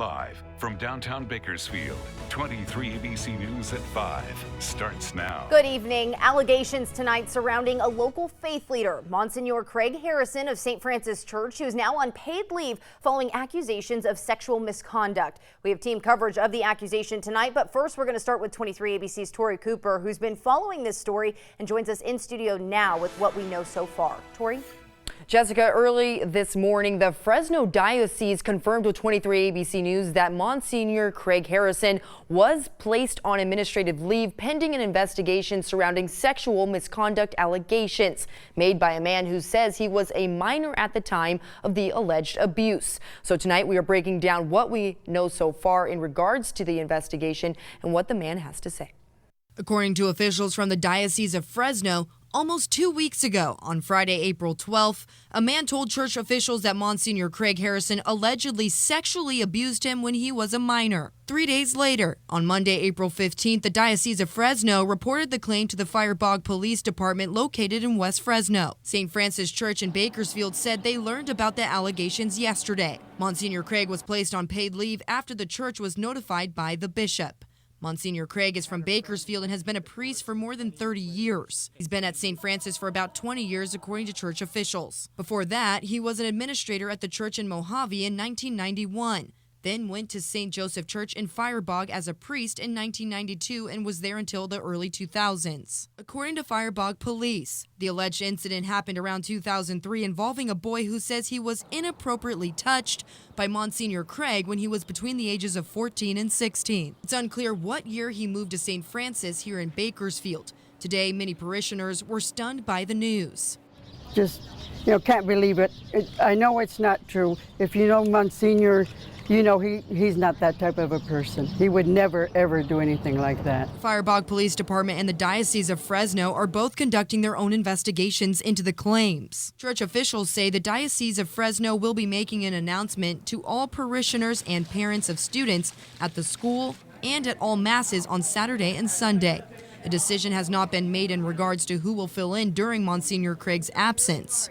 Live from downtown Bakersfield, 23 ABC News at 5 starts now. Good evening. Allegations tonight surrounding a local faith leader, Monsignor Craig Harrison of St. Francis Church, who is now on paid leave following accusations of sexual misconduct. We have team coverage of the accusation tonight, but first we're going to start with 23 ABC's Tori Cooper, who's been following this story and joins us in studio now with what we know so far. Tori? Jessica, early this morning, the Fresno Diocese confirmed with 23 ABC News that Monsignor Craig Harrison was placed on administrative leave pending an investigation surrounding sexual misconduct allegations made by a man who says he was a minor at the time of the alleged abuse. So tonight we are breaking down what we know so far in regards to the investigation and what the man has to say. According to officials from the Diocese of Fresno, almost 2 weeks ago, on Friday, April 12th, a man told church officials that Monsignor Craig Harrison allegedly sexually abused him when he was a minor. 3 days later, on Monday, April 15th, the Diocese of Fresno reported the claim to the Firebog Police Department located in West Fresno. St. Francis Church in Bakersfield said they learned about the allegations yesterday. Monsignor Craig was placed on paid leave after the church was notified by the bishop. Monsignor Craig is from Bakersfield and has been a priest for more than 30 years. He's been at St. Francis for about 20 years, according to church officials. Before that, he was an administrator at the church in Mojave in 1991. Then went to St. Joseph Church in Firebog as a priest in 1992 and was there until the early 2000s. According to Firebog Police, the alleged incident happened around 2003 involving a boy who says he was inappropriately touched by Monsignor Craig when he was between the ages of 14 and 16. It's unclear what year he moved to St. Francis here in Bakersfield. Today, many parishioners were stunned by the news. Just, can't believe it. I know it's not true. If you know Monsignor, he's not that type of a person. He would never, ever do anything like that. Firebog Police Department and the Diocese of Fresno are both conducting their own investigations into the claims. Church officials say the Diocese of Fresno will be making an announcement to all parishioners and parents of students at the school and at all masses on Saturday and Sunday. A decision has not been made in regards to who will fill in during Monsignor Craig's absence.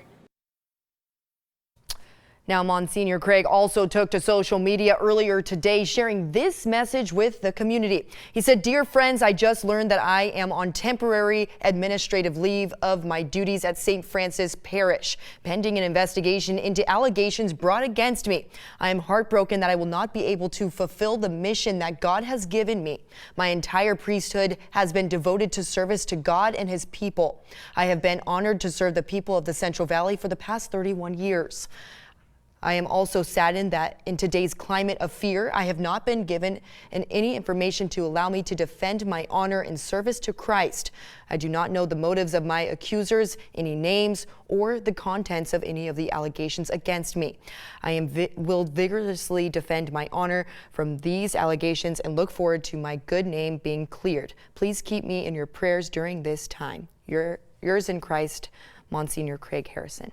Now, Monsignor Craig also took to social media earlier today, sharing this message with the community. He said, "Dear friends, I just learned that I am on temporary administrative leave of my duties at St. Francis Parish, pending an investigation into allegations brought against me. I am heartbroken that I will not be able to fulfill the mission that God has given me. My entire priesthood has been devoted to service to God and his people. I have been honored to serve the people of the Central Valley for the past 31 years. I am also saddened that in today's climate of fear, I have not been given any information to allow me to defend my honor and service to Christ. I do not know the motives of my accusers, any names, or the contents of any of the allegations against me. I will vigorously defend my honor from these allegations and look forward to my good name being cleared. Please keep me in your prayers during this time. Yours in Christ, Monsignor Craig Harrison."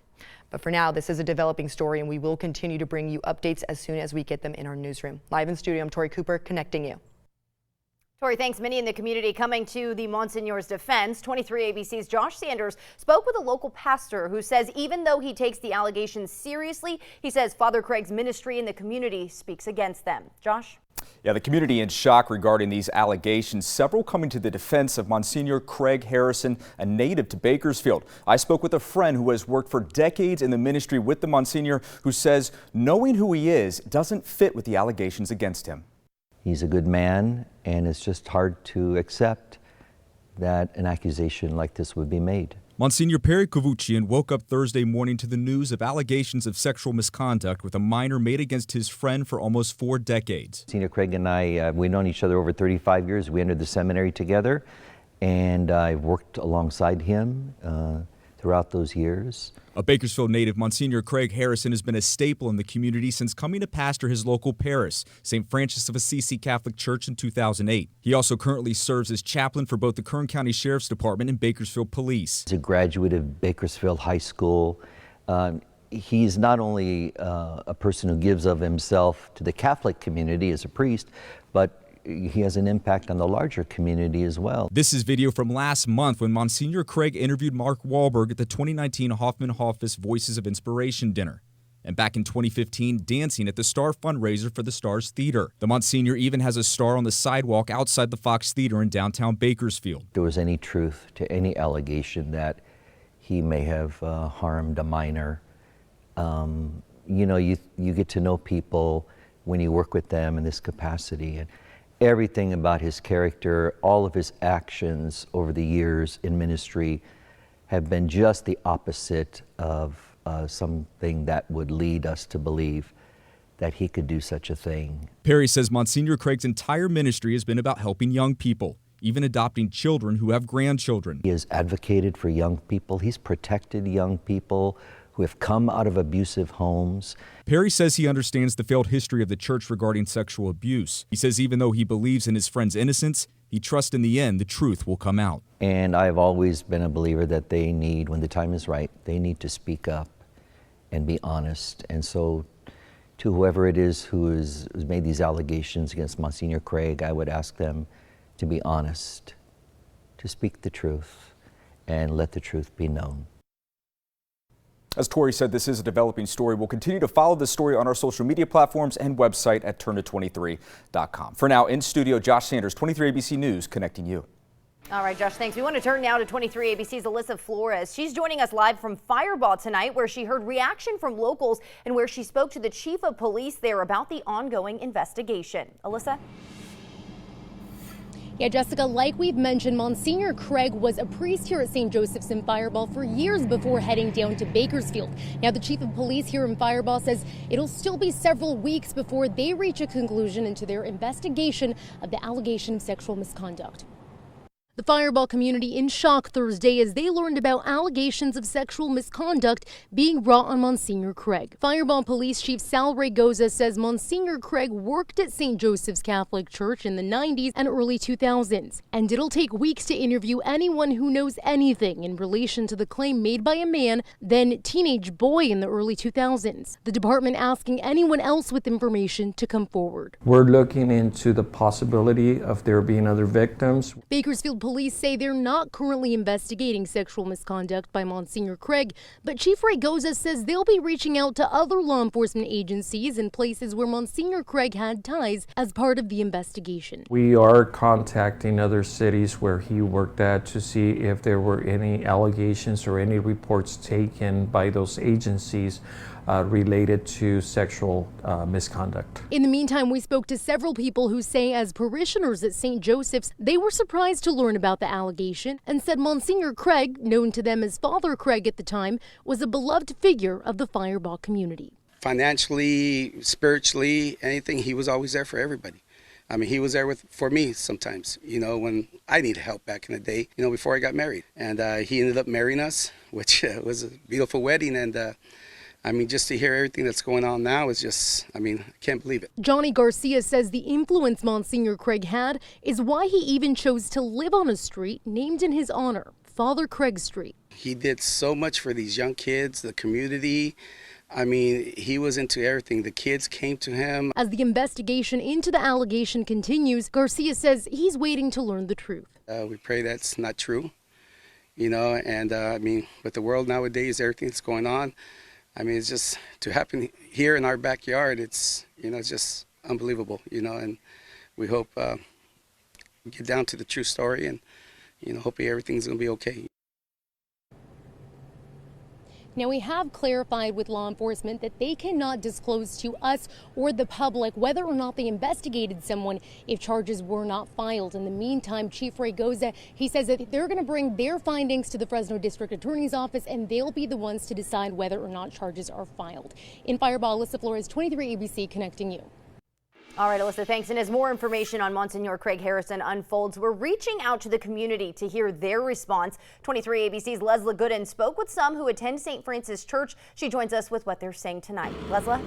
But for now, this is a developing story, and we will continue to bring you updates as soon as we get them in our newsroom. Live in studio, I'm Tori Cooper, connecting you. Tori, thanks. Many in the community coming to the Monsignor's defense. 23 ABC's Josh Sanders spoke with a local pastor who says even though he takes the allegations seriously, he says Father Craig's ministry in the community speaks against them. Josh? Yeah, the community in shock regarding these allegations, several coming to the defense of Monsignor Craig Harrison, a native to Bakersfield. I spoke with a friend who has worked for decades in the ministry with the Monsignor, who says knowing who he is doesn't fit with the allegations against him. He's a good man, and it's just hard to accept that an accusation like this would be made. Monsignor Perry Kavuchian woke up Thursday morning to the news of allegations of sexual misconduct with a minor made against his friend for almost 4 decades. Monsignor Craig and I, we've known each other over 35 years. We entered the seminary together, and I've worked alongside him throughout those years. A Bakersfield native, Monsignor Craig Harrison has been a staple in the community since coming to pastor his local parish, St. Francis of Assisi Catholic Church, in 2008. He also currently serves as chaplain for both the Kern County Sheriff's Department and Bakersfield Police. He's a graduate of Bakersfield High School. He's not only a person who gives of himself to the Catholic community as a priest, but he has an impact on the larger community as well. This is video from last month when Monsignor Craig interviewed Mark Wahlberg at the 2019 Hoffman Hoffus Voices of Inspiration dinner. and back in 2015, dancing at the Star fundraiser for the Stars Theater. The Monsignor even has a star on the sidewalk outside the Fox Theater in downtown Bakersfield. If there was any truth to any allegation that he may have harmed a minor, you know, you get to know people when you work with them in this capacity, and everything about his character, all of his actions over the years in ministry have been just the opposite of something that would lead us to believe that he could do such a thing. Perry says Monsignor Craig's entire ministry has been about helping young people, even adopting children who have grandchildren. He has advocated for young people. He's protected young people who have come out of abusive homes. Perry says he understands the failed history of the church regarding sexual abuse. He says even though he believes in his friend's innocence, he trusts in the end the truth will come out. And I've always been a believer that they need, when the time is right, they need to speak up and be honest. And so to whoever it is who has made these allegations against Monsignor Craig, I would ask them to be honest, to speak the truth, and let the truth be known. As Tori said, this is a developing story. We'll continue to follow this story on our social media platforms and website at turnto23.com. For now, in studio, Josh Sanders, 23 ABC News, connecting you. All right, Josh, thanks. We want to turn now to 23 ABC's Alyssa Flores. She's joining us live from Fireball tonight, where she heard reaction from locals and where she spoke to the chief of police there about the ongoing investigation. Alyssa? Yeah, Jessica, like we've mentioned, Monsignor Craig was a priest here at St. Joseph's in Fireball for years before heading down to Bakersfield. Now, the chief of police here in Fireball says it'll still be several weeks before they reach a conclusion into their investigation of the allegation of sexual misconduct. The Fireball community in shock Thursday as they learned about allegations of sexual misconduct being brought on Monsignor Craig. Fireball Police Chief Sal Raygoza says Monsignor Craig worked at St. Joseph's Catholic Church in the 90s and early 2000s, and it'll take weeks to interview anyone who knows anything in relation to the claim made by a man, then teenage boy in the early 2000s. The department asking anyone else with information to come forward. We're looking into the possibility of there being other victims. Bakersfield Police say they're not currently investigating sexual misconduct by Monsignor Craig, but Chief Raygoza says they'll be reaching out to other law enforcement agencies in places where Monsignor Craig had ties as part of the investigation. We are contacting other cities where he worked at to see if there were any allegations or any reports taken by those agencies related to sexual misconduct. In the meantime, we spoke to several people who say as parishioners at St. Joseph's, they were surprised to learn about the allegation and said Monsignor Craig, known to them as Father Craig at the time, was a beloved figure of the Fireball community. Financially, spiritually, anything, he was always there for everybody. I mean, he was there for me sometimes, you know, when I needed help back in the day, you know, before I got married. And he ended up marrying us, which was a beautiful wedding. And I mean, just to hear everything that's going on now is just, I mean, I can't believe it. Johnny Garcia says the influence Monsignor Craig had is why he even chose to live on a street named in his honor, Father Craig Street. He did so much for these young kids, the community. I mean, he was into everything. The kids came to him. As the investigation into the allegation continues, Garcia says he's waiting to learn the truth. We pray that's not true, you know, and I mean, with the world nowadays, everything that's going on, I mean, it's just to happen here in our backyard. It's, you know, it's just unbelievable, you know, and we hope we get down to the true story and, you know, hopefully everything's going to be okay. Now, we have clarified with law enforcement that they cannot disclose to us or the public whether or not they investigated someone if charges were not filed. In the meantime, Chief Raygoza, he says that they're going to bring their findings to the Fresno District Attorney's Office and they'll be the ones to decide whether or not charges are filed. In Fireball, Alyssa Flores, 23 ABC, connecting you. All right, Alyssa, thanks. And as more information on Monsignor Craig Harrison unfolds, we're reaching out to the community to hear their response. 23 ABC's Leslie Gooden spoke with some who attend St. Francis Church. She joins us with what they're saying tonight. Leslie?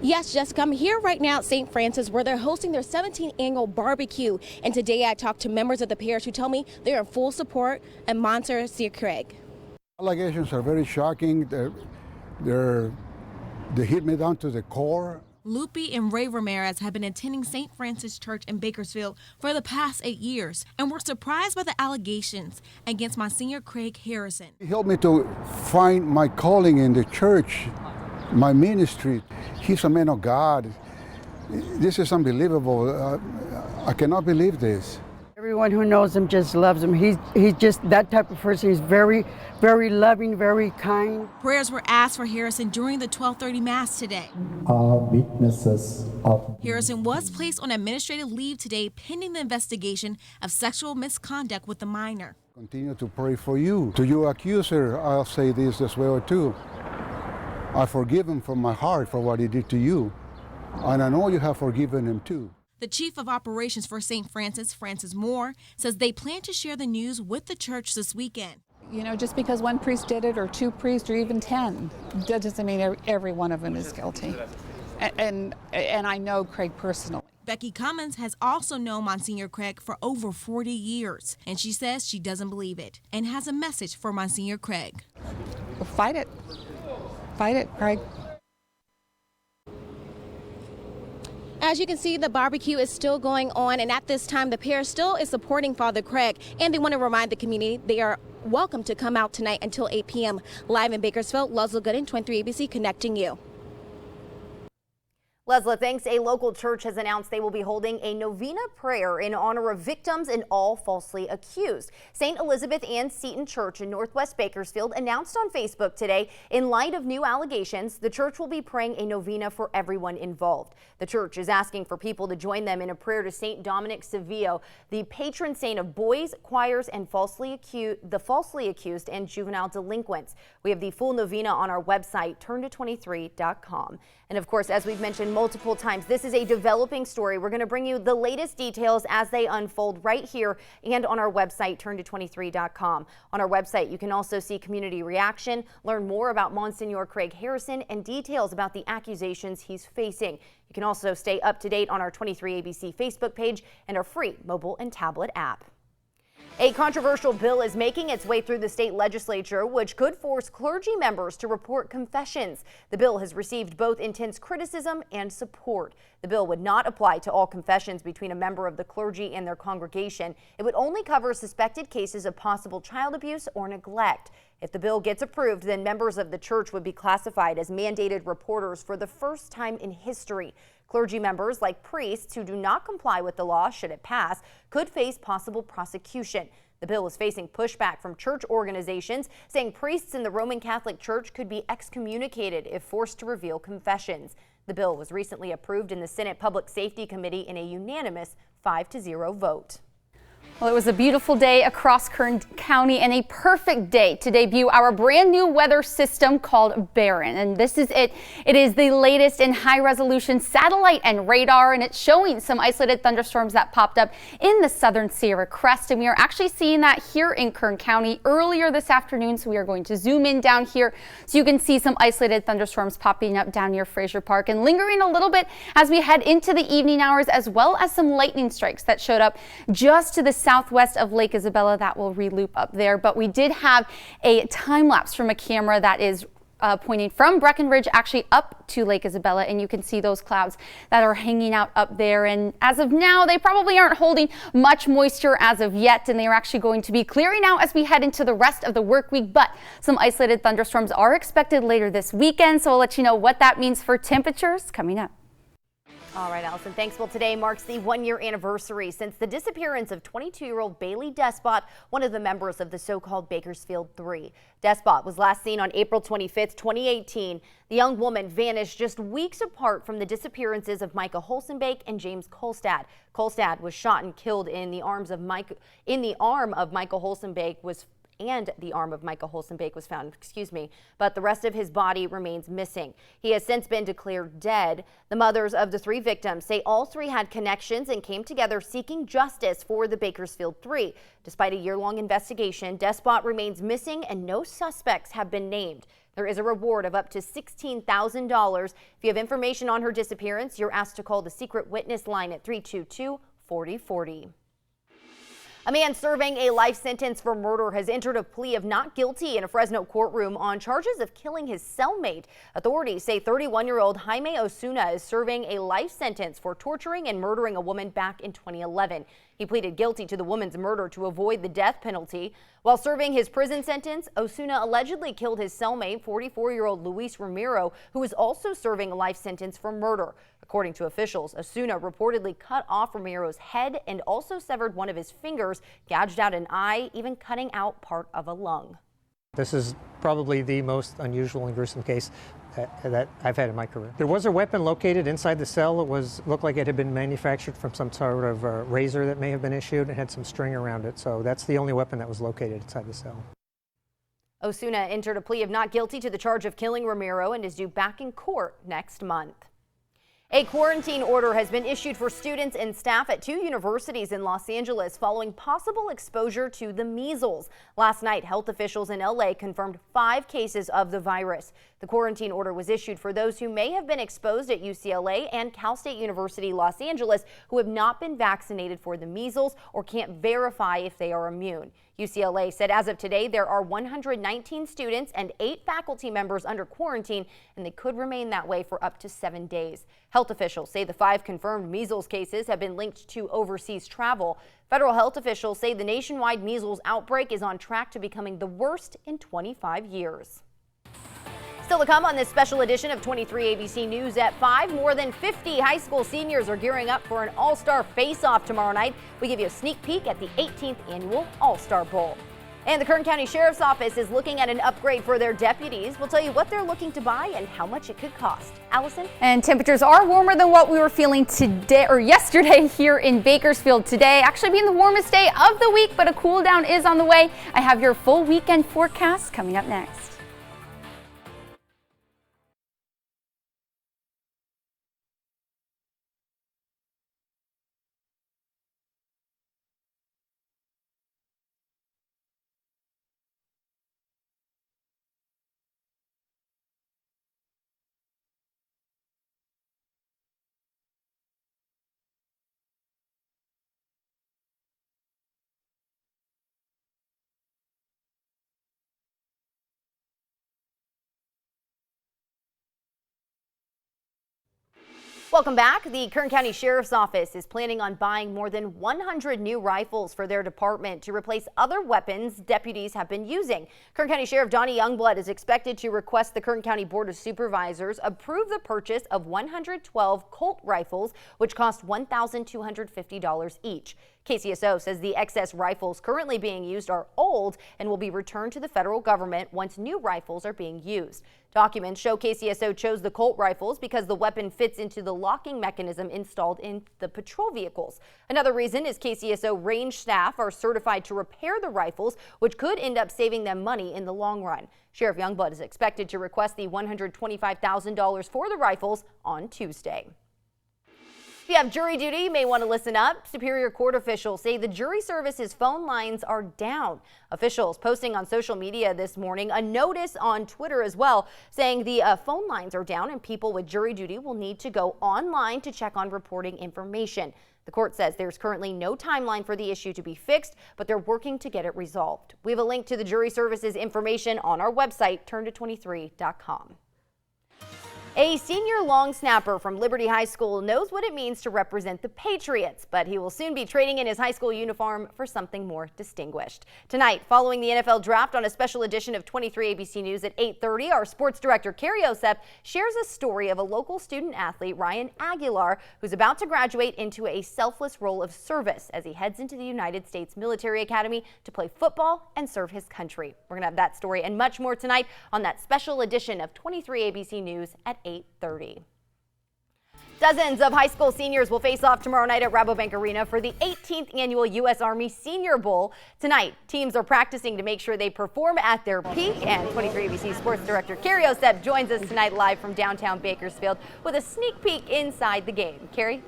Yes, Jessica, I'm here right now at St. Francis where they're hosting their 17th annual barbecue. And today I talked to members of the parish who tell me they're in full support of Monsignor Craig. Allegations are very shocking. They hit me down to the core. Lupe and Ray Ramirez have been attending St. Francis Church in Bakersfield for the past 8 years and were surprised by the allegations against Monsignor Craig Harrison. He helped me to find my calling in the church, my ministry. He's a man of God. This is unbelievable. I cannot believe this. Everyone who knows him just loves him. He's just that type of person. He's very, very loving, very kind. Prayers were asked for Harrison during the 12:30 Mass today. Witnesses of Harrison was placed on administrative leave today pending the investigation of sexual misconduct with the minor. Continue to pray for you. To your accuser, I'll say this as well too. I forgive him from my heart for what he did to you. And I know you have forgiven him too. The chief of operations for St. Francis, Francis Moore, says they plan to share the news with the church this weekend. You know, just because one priest did it, or 2 priests, or even 10, that doesn't mean every one of them is guilty. And I know Craig personally. Becky Cummins has also known Monsignor Craig for over 40 years, and she says she doesn't believe it and has a message for Monsignor Craig. Fight it. Fight it, Craig. As you can see, the barbecue is still going on, and at this time, the pair still is supporting Father Craig, and they want to remind the community they are welcome to come out tonight until 8 p.m. Live in Bakersfield, Leslie Gooden, 23 ABC, connecting you. Leslie, thanks. A local church has announced they will be holding a novena prayer in honor of victims and all falsely accused. St. Elizabeth Ann Seton Church in Northwest Bakersfield announced on Facebook today, in light of new allegations, the church will be praying a novena for everyone involved. The church is asking for people to join them in a prayer to St. Dominic Savio, the patron saint of boys, choirs, and falsely accused and juvenile delinquents. We have the full novena on our website, turnto23.com. And of course, as we've mentioned multiple times, this is a developing story. We're going to bring you the latest details as they unfold right here and on our website, turnto23.com. On our website, you can also see community reaction, learn more about Monsignor Craig Harrison, and details about the accusations he's facing. You can also stay up to date on our 23ABC Facebook page and our free mobile and tablet app. A controversial bill is making its way through the state legislature, which could force clergy members to report confessions. The bill has received both intense criticism and support. The bill would not apply to all confessions between a member of the clergy and their congregation. It would only cover suspected cases of possible child abuse or neglect. If the bill gets approved, then members of the church would be classified as mandated reporters for the first time in history. Clergy members, like priests who do not comply with the law should it pass, could face possible prosecution. The bill is facing pushback from church organizations, saying priests in the Roman Catholic Church could be excommunicated if forced to reveal confessions. The bill was recently approved in the Senate Public Safety Committee in a unanimous 5-0 vote. Well, it was a beautiful day across Kern County and a perfect day to debut our brand new weather system called Barron. And this is it. It is the latest in high-resolution satellite and radar, and it's showing some isolated thunderstorms that popped up in the southern Sierra Crest. And we are actually seeing that here in Kern County earlier this afternoon. So we are going to zoom in down here so you can see some isolated thunderstorms popping up down near Fraser Park and lingering a little bit as we head into the evening hours, as well as some lightning strikes that showed up just to the southwest of Lake Isabella. That will re-loop up there, but we did have a time lapse from a camera that is pointing from Breckenridge actually up to Lake Isabella, and you can see those clouds that are hanging out up there. And as of now, they probably aren't holding much moisture as of yet, and they are actually going to be clearing out as we head into the rest of the work week. But some isolated thunderstorms are expected later this weekend, so I'll let you know what that means for temperatures coming up. All right, Allison, thanks. Well, today marks the 1-year anniversary since the disappearance of 22-year-old Bailey Despot, one of the members of the so-called Bakersfield Three. Despot was last seen on April 25th, 2018. The young woman vanished just weeks apart from the disappearances of Micah Holsenbake and James Kolstad. Kolstad was shot and killed in the arm of Micah Holsenbake was found, but the rest of his body remains missing. He has since been declared dead. The mothers of the 3 victims say all 3 had connections and came together seeking justice for the Bakersfield Three. Despite a year-long investigation, Despot remains missing and no suspects have been named. There is a reward of up to $16,000. If you have information on her disappearance, you're asked to call the secret witness line at 322-4040. A man serving a life sentence for murder has entered a plea of not guilty in a Fresno courtroom on charges of killing his cellmate. Authorities say 31-year-old Jaime Osuna is serving a life sentence for torturing and murdering a woman back in 2011. He pleaded guilty to the woman's murder to avoid the death penalty. While serving his prison sentence, Osuna allegedly killed his cellmate, 44-year-old Luis Ramiro, who was also serving a life sentence for murder. According to officials, Osuna reportedly cut off Ramiro's head and also severed one of his fingers, gouged out an eye, even cutting out part of a lung. This is probably the most unusual and gruesome case that I've had in my career. There was a weapon located inside the cell. It looked like it had been manufactured from some sort of razor that may have been issued and had some string around it. So that's the only weapon that was located inside the cell. Osuna entered a plea of not guilty to the charge of killing Ramiro and is due back in court next month. A quarantine order has been issued for students and staff at 2 universities in Los Angeles following possible exposure to the measles. Last night, health officials in LA confirmed 5 cases of the virus. The quarantine order was issued for those who may have been exposed at UCLA and Cal State University Los Angeles who have not been vaccinated for the measles or can't verify if they are immune. UCLA said as of today, there are 119 students and 8 faculty members under quarantine, and they could remain that way for up to 7 days. Health officials say the 5 confirmed measles cases have been linked to overseas travel. Federal health officials say the nationwide measles outbreak is on track to becoming the worst in 25 years. Still to come on this special edition of 23 ABC News at 5, more than 50 high school seniors are gearing up for an All-Star Face-Off tomorrow night. We give you a sneak peek at the 18th Annual All-Star Bowl. And the Kern County Sheriff's Office is looking at an upgrade for their deputies. We'll tell you what they're looking to buy and how much it could cost. Allison? And temperatures are warmer than what we were feeling today or yesterday here in Bakersfield today. Actually being the warmest day of the week, but a cool down is on the way. I have your full weekend forecast coming up next. Welcome back. The Kern County Sheriff's Office is planning on buying more than 100 new rifles for their department to replace other weapons deputies have been using. Kern County Sheriff Donnie Youngblood is expected to request the Kern County Board of Supervisors approve the purchase of 112 Colt rifles, which cost $1,250 each. KCSO says the excess rifles currently being used are old and will be returned to the federal government once new rifles are being used. Documents show KCSO chose the Colt rifles because the weapon fits into the locking mechanism installed in the patrol vehicles. Another reason is KCSO range staff are certified to repair the rifles, which could end up saving them money in the long run. Sheriff Youngblood is expected to request the $125,000 for the rifles on Tuesday. If you have jury duty, you may want to listen up. Superior Court officials say the jury service's phone lines are down. Officials posting on social media this morning, a notice on Twitter as well, saying the phone lines are down and people with jury duty will need to go online to check on reporting information. The court says there's currently no timeline for the issue to be fixed, but they're working to get it resolved. We have a link to the jury service's information on our website, turnto23.com. A senior long snapper from Liberty High School knows what it means to represent the Patriots, but he will soon be trading in his high school uniform for something more distinguished. Tonight, following the NFL draft on a special edition of 23 ABC News at 8:30, our sports director Carrie Osep shares a story of a local student athlete, Ryan Aguilar, who's about to graduate into a selfless role of service as he heads into the United States Military Academy to play football and serve his country. We're going to have that story and much more tonight on that special edition of 23 ABC News at 8:30. Dozens of high school seniors will face off tomorrow night at Rabobank Arena for the 18th annual U.S. Army Senior Bowl. Tonight, teams are practicing to make sure they perform at their peak, and 23 ABC Sports Director Carrie Osep joins us tonight live from downtown Bakersfield with a sneak peek inside the game. Carrie?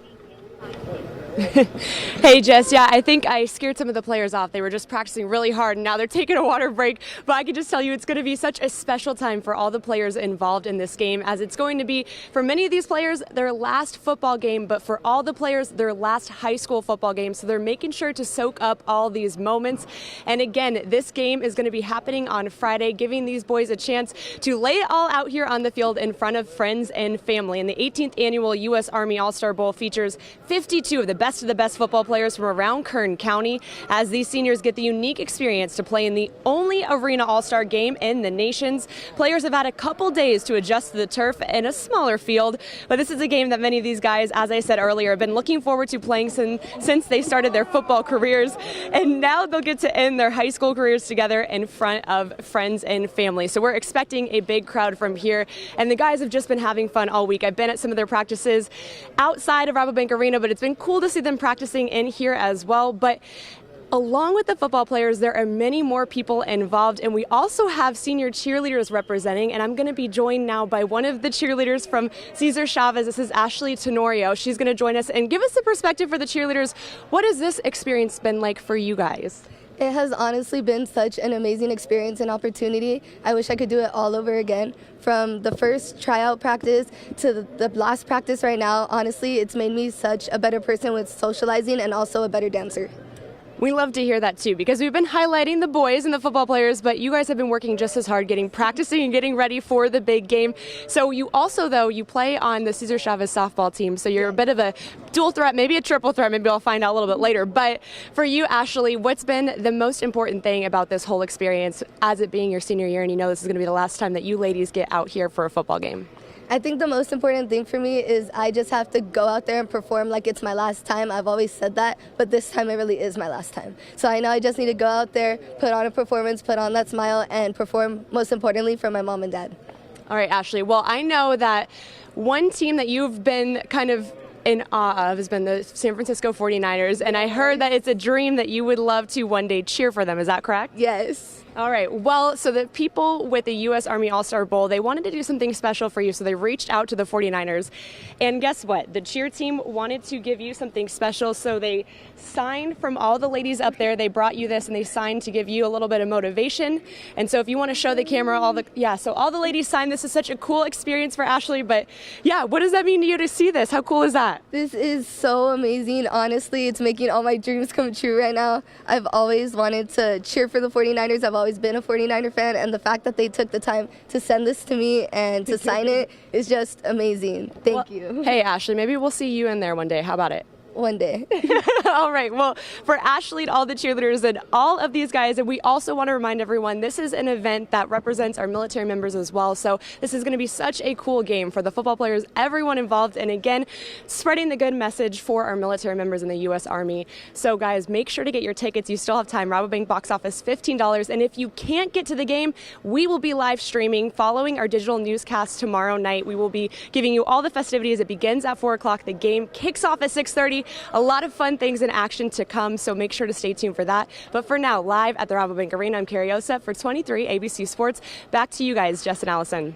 Hey Jess, yeah, I think I scared some of the players off. They were just practicing really hard and now they're taking a water break. But I can just tell you it's going to be such a special time for all the players involved in this game, as it's going to be, for many of these players, their last football game, but for all the players, their last high school football game. So they're making sure to soak up all these moments. And again, this game is going to be happening on Friday, giving these boys a chance to lay it all out here on the field in front of friends and family. And the 18th annual U.S. Army All-Star Bowl features 52 of the best football players from around Kern County, as these seniors get the unique experience to play in the only arena all-star game in the nations. Players have had a couple days to adjust to the turf in a smaller field, but this is a game that many of these guys, as I said earlier, have been looking forward to playing since they started their football careers, and now they'll get to end their high school careers together in front of friends and family. So we're expecting a big crowd from here, and the guys have just been having fun all week. I've been at some of their practices outside of Rabobank Arena, but it's been cool to see them practicing in here as well. But along with the football players, there are many more people involved, and we also have senior cheerleaders representing, and I'm going to be joined now by one of the cheerleaders from Cesar Chavez. This is Ashley Tenorio. She's going to join us and give us a perspective for the cheerleaders. What has this experience been like for you guys? It has honestly been such an amazing experience and opportunity. I wish I could do it all over again. From the first tryout practice to the last practice right now, honestly, it's made me such a better person with socializing and also a better dancer. We love to hear that too, because we've been highlighting the boys and the football players, but you guys have been working just as hard, practicing and getting ready for the big game. So you also, though, you play on the Cesar Chavez softball team, so you're a bit of a dual threat, maybe a triple threat, maybe I'll find out a little bit later. But for you, Ashley, what's been the most important thing about this whole experience, as it being your senior year, and you know this is going to be the last time that you ladies get out here for a football game? I think the most important thing for me is I just have to go out there and perform like it's my last time. I've always said that, but this time it really is my last time. So I know I just need to go out there, put on a performance, put on that smile, and perform, most importantly, for my mom and dad. All right, Ashley. Well, I know that one team that you've been kind of in awe of has been the San Francisco 49ers, and I heard that it's a dream that you would love to one day cheer for them. Is that correct? Yes. All right. Well, so the people with the U.S. Army All-Star Bowl, they wanted to do something special for you, so they reached out to the 49ers. And guess what? The cheer team wanted to give you something special, so they signed from all the ladies up there. They brought you this, and they signed to give you a little bit of motivation. And so if you want to show the camera, so all the ladies signed. This is such a cool experience for Ashley. But yeah, what does that mean to you to see this? How cool is that? This is so amazing. Honestly, it's making all my dreams come true right now. I've always wanted to cheer for the 49ers. I've always been a 49er fan, and the fact that they took the time to send this to me and to sign it is just amazing. Thank you. Hey, Ashley, maybe we'll see you in there one day. How about it? One day. All right. Well, for Ashley and all the cheerleaders and all of these guys, and we also want to remind everyone, this is an event that represents our military members as well. So this is going to be such a cool game for the football players, everyone involved, and again, spreading the good message for our military members in the U.S. Army. So guys, make sure to get your tickets. You still have time. Rabobank box office, $15. And if you can't get to the game, we will be live streaming following our digital newscast tomorrow night. We will be giving you all the festivities. It begins at 4 o'clock. The game kicks off at 6:30. A lot of fun things in action to come, so make sure to stay tuned for that. But for now, live at the Rabobank Arena, I'm Carrie Osep for 23 ABC Sports. Back to you guys, Jess and Allison.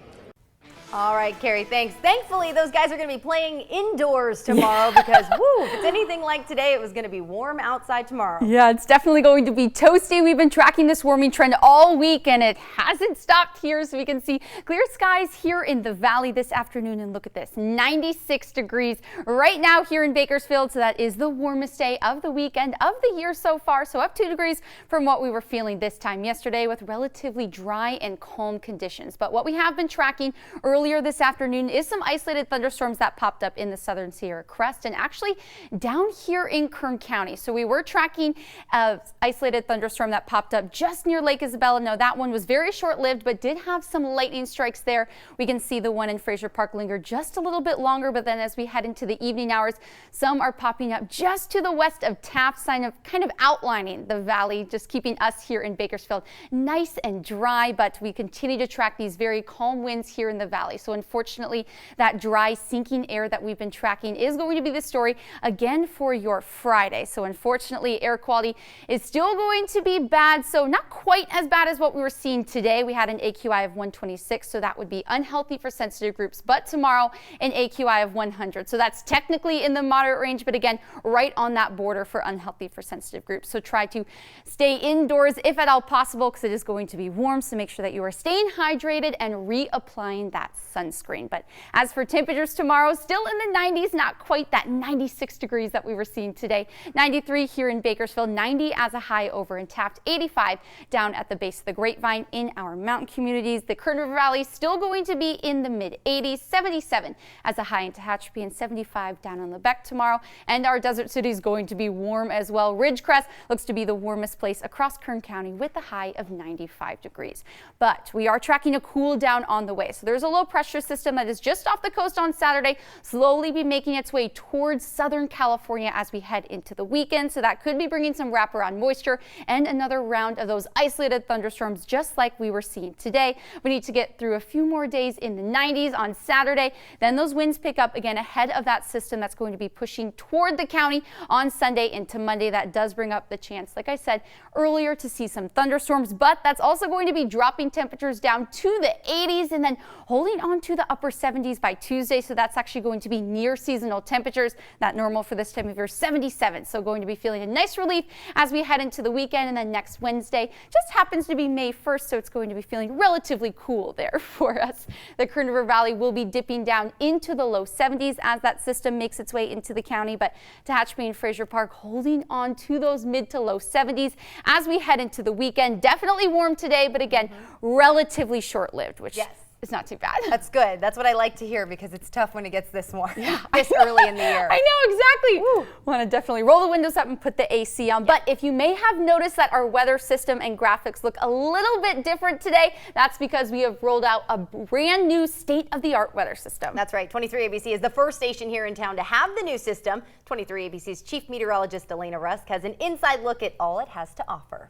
All right, Carrie, thanks. Thankfully, those guys are going to be playing indoors tomorrow because, woo, if it's anything like today, it was going to be warm outside tomorrow. Yeah, it's definitely going to be toasty. We've been tracking this warming trend all week, and it hasn't stopped here, so we can see clear skies here in the valley this afternoon. And look at this, 96 degrees right now here in Bakersfield, so that is the warmest day of the weekend of the year so far, so up 2 degrees from what we were feeling this time yesterday with relatively dry and calm conditions. But what we have been tracking earlier this afternoon is some isolated thunderstorms that popped up in the southern Sierra Crest and actually down here in Kern County. So we were tracking an isolated thunderstorm that popped up just near Lake Isabella. No, that one was very short-lived, but did have some lightning strikes there. We can see the one in Fraser Park linger just a little bit longer, but then as we head into the evening hours, some are popping up just to the west of Taft, sign of kind of outlining the valley, just keeping us here in Bakersfield nice and dry, but we continue to track these very calm winds here in the valley. Valley. So unfortunately, that dry sinking air that we've been tracking is going to be the story again for your Friday. So unfortunately, air quality is still going to be bad. So not quite as bad as what we were seeing today. We had an AQI of 126, so that would be unhealthy for sensitive groups. But tomorrow, an AQI of 100. So that's technically in the moderate range, but again, right on that border for unhealthy for sensitive groups. So try to stay indoors if at all possible, because it is going to be warm. So make sure that you are staying hydrated and reapplying that sunscreen. But as for temperatures tomorrow, still in the 90s, not quite that 96 degrees that we were seeing today. 93 here in Bakersfield, 90 as a high over in Taft, 85 down at the base of the Grapevine in our mountain communities. The Kern River Valley still going to be in the mid 80s, 77 as a high in Tehachapi and 75 down on Lebec tomorrow. And our desert city is going to be warm as well. Ridgecrest looks to be the warmest place across Kern County with a high of 95 degrees. But we are tracking a cool down on the way. So there's a low pressure system that is just off the coast on Saturday, slowly be making its way towards Southern California as we head into the weekend. So that could be bringing some wraparound moisture and another round of those isolated thunderstorms just like we were seeing today. We need to get through a few more days in the 90s on Saturday. Then those winds pick up again ahead of that system that's going to be pushing toward the county on Sunday into Monday. That does bring up the chance, like I said earlier, to see some thunderstorms, but that's also going to be dropping temperatures down to the 80s and then holding on to the upper 70s by Tuesday. So that's actually going to be near seasonal temperatures. That normal for this time of year, 77. So going to be feeling a nice relief as we head into the weekend. And then next Wednesday just happens to be May 1st. So it's going to be feeling relatively cool there for us. The Kern River Valley will be dipping down into the low 70s as that system makes its way into the county. But Tehachapi and Fraser Park holding on to those mid to low 70s as we head into the weekend. Definitely warm today, but again, relatively short-lived, which is not too bad. That's good. That's what I like to hear, because it's tough when it gets this warm, this early in the year. I know, exactly. Want to definitely roll the windows up and put the AC on. But if you may have noticed that our weather system and graphics look a little bit different today, that's because we have rolled out a brand new state-of-the-art weather system. That's right. 23 ABC is the first station here in town to have the new system. 23 ABC's chief meteorologist Elena Rusk has an inside look at all it has to offer.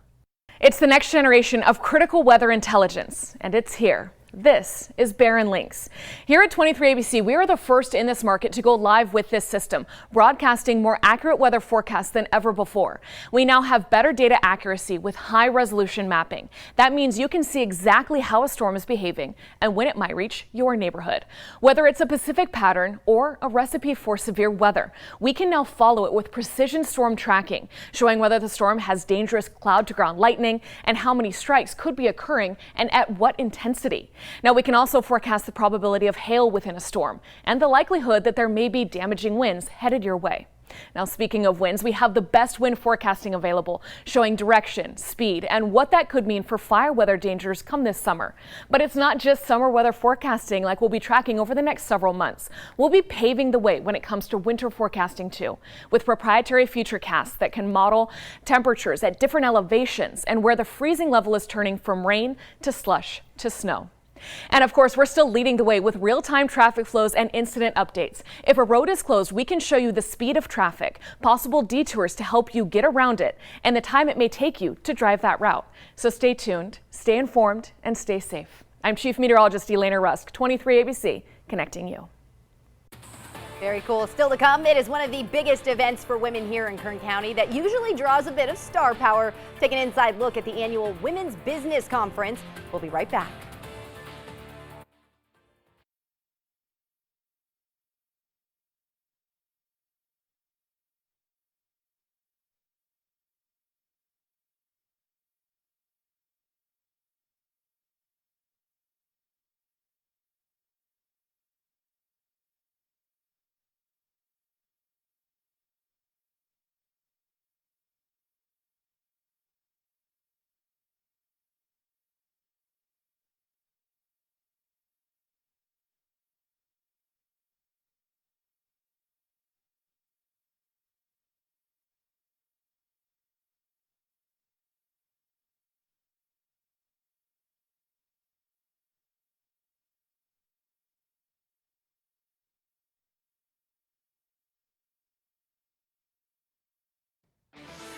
It's the next generation of critical weather intelligence, and it's here. This is Barron Lynx. Here at 23 ABC, we are the first in this market to go live with this system, broadcasting more accurate weather forecasts than ever before. We now have better data accuracy with high resolution mapping. That means you can see exactly how a storm is behaving and when it might reach your neighborhood. Whether it's a Pacific pattern or a recipe for severe weather, we can now follow it with precision storm tracking, showing whether the storm has dangerous cloud to ground lightning and how many strikes could be occurring and at what intensity. Now we can also forecast the probability of hail within a storm and the likelihood that there may be damaging winds headed your way. Now, speaking of winds, we have the best wind forecasting available, showing direction, speed, and what that could mean for fire weather dangers come this summer. But it's not just summer weather forecasting like we'll be tracking over the next several months. We'll be paving the way when it comes to winter forecasting too, with proprietary futurecasts that can model temperatures at different elevations and where the freezing level is turning from rain to slush to snow. And of course, we're still leading the way with real-time traffic flows and incident updates. If a road is closed, we can show you the speed of traffic, possible detours to help you get around it, and the time it may take you to drive that route. So stay tuned, stay informed, and stay safe. I'm Chief Meteorologist Elena Rusk, 23 ABC, connecting you. Very cool. Still to come, it is one of the biggest events for women here in Kern County that usually draws a bit of star power. Take an inside look at the annual Women's Business Conference. We'll be right back.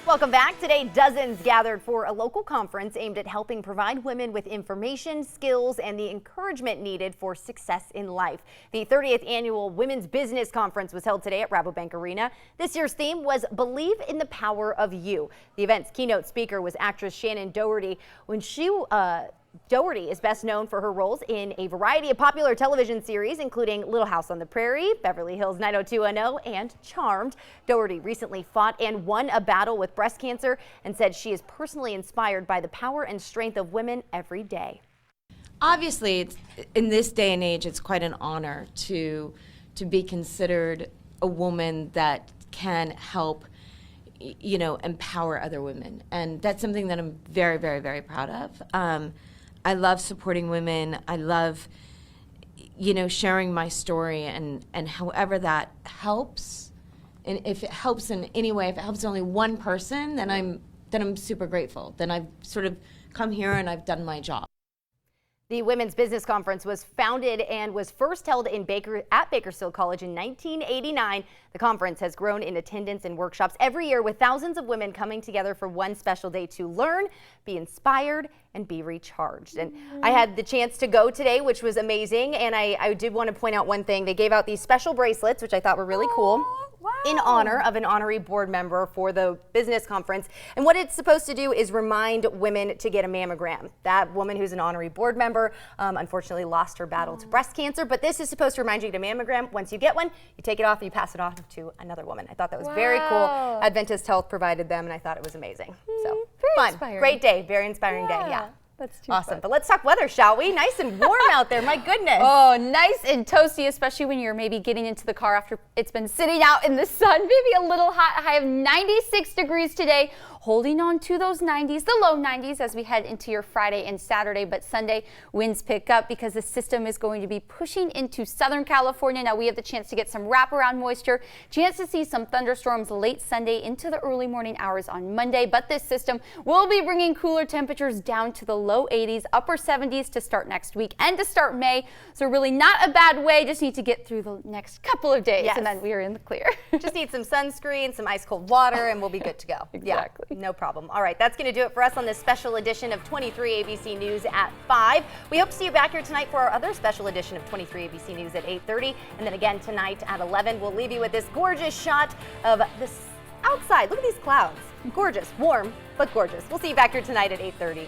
Welcome back. Today, dozens gathered for a local conference aimed at helping provide women with information, skills, and the encouragement needed for success in life. The 30th annual Women's Business Conference was held today at Rabobank Arena. This year's theme was Believe in the Power of You. The event's keynote speaker was actress Shannon Doherty. Doherty is best known for her roles in a variety of popular television series, including Little House on the Prairie, Beverly Hills 90210, and Charmed. Doherty recently fought and won a battle with breast cancer and said she is personally inspired by the power and strength of women every day. Obviously, in this day and age, it's quite an honor to be considered a woman that can help, empower other women. And that's something that I'm very, very, very proud of. I love supporting women. I love, sharing my story and however that helps. And if it helps in any way, if it helps only one person, then I'm super grateful. Then I've sort of come here and I've done my job. The Women's Business Conference was founded and was first held at Bakersfield College in 1989. The conference has grown in attendance and workshops every year, with thousands of women coming together for one special day to learn, be inspired, and be recharged. And I had the chance to go today, which was amazing. And I did want to point out one thing. They gave out these special bracelets, which I thought were really cool. Wow. In honor of an honorary board member for the business conference. And what it's supposed to do is remind women to get a mammogram. That woman who's an honorary board member unfortunately lost her battle to breast cancer, but this is supposed to remind you to get a mammogram. Once you get one, you take it off and you pass it off to another woman. I thought that was very cool. Adventist Health provided them, and I thought it was amazing. So fun, inspiring. Great day, very inspiring day. Yeah. That's too awesome. fun. But let's talk weather, shall we? Nice and warm out there. My goodness. Oh, nice and toasty, especially when you're maybe getting into the car after it's been sitting out in the sun. Maybe a little hot. High of 96 degrees today. Holding on to those 90s, the low 90s as we head into your Friday and Saturday. But Sunday, winds pick up because the system is going to be pushing into Southern California. Now we have the chance to get some wraparound moisture, chance to see some thunderstorms late Sunday into the early morning hours on Monday. But this system will be bringing cooler temperatures down to the low 80s, upper 70s to start next week and to start May. So really not a bad way. Just need to get through the next couple of days and then we are in the clear. Just need some sunscreen, some ice cold water, and we'll be good to go. Exactly. Yeah, no problem. All right, that's going to do it for us on this special edition of 23 ABC News at 5. We hope to see you back here tonight for our other special edition of 23 ABC News at 8:30. And then again tonight at 11, we'll leave you with this gorgeous shot of this outside. Look at these clouds. Gorgeous, warm, but gorgeous. We'll see you back here tonight at 8:30.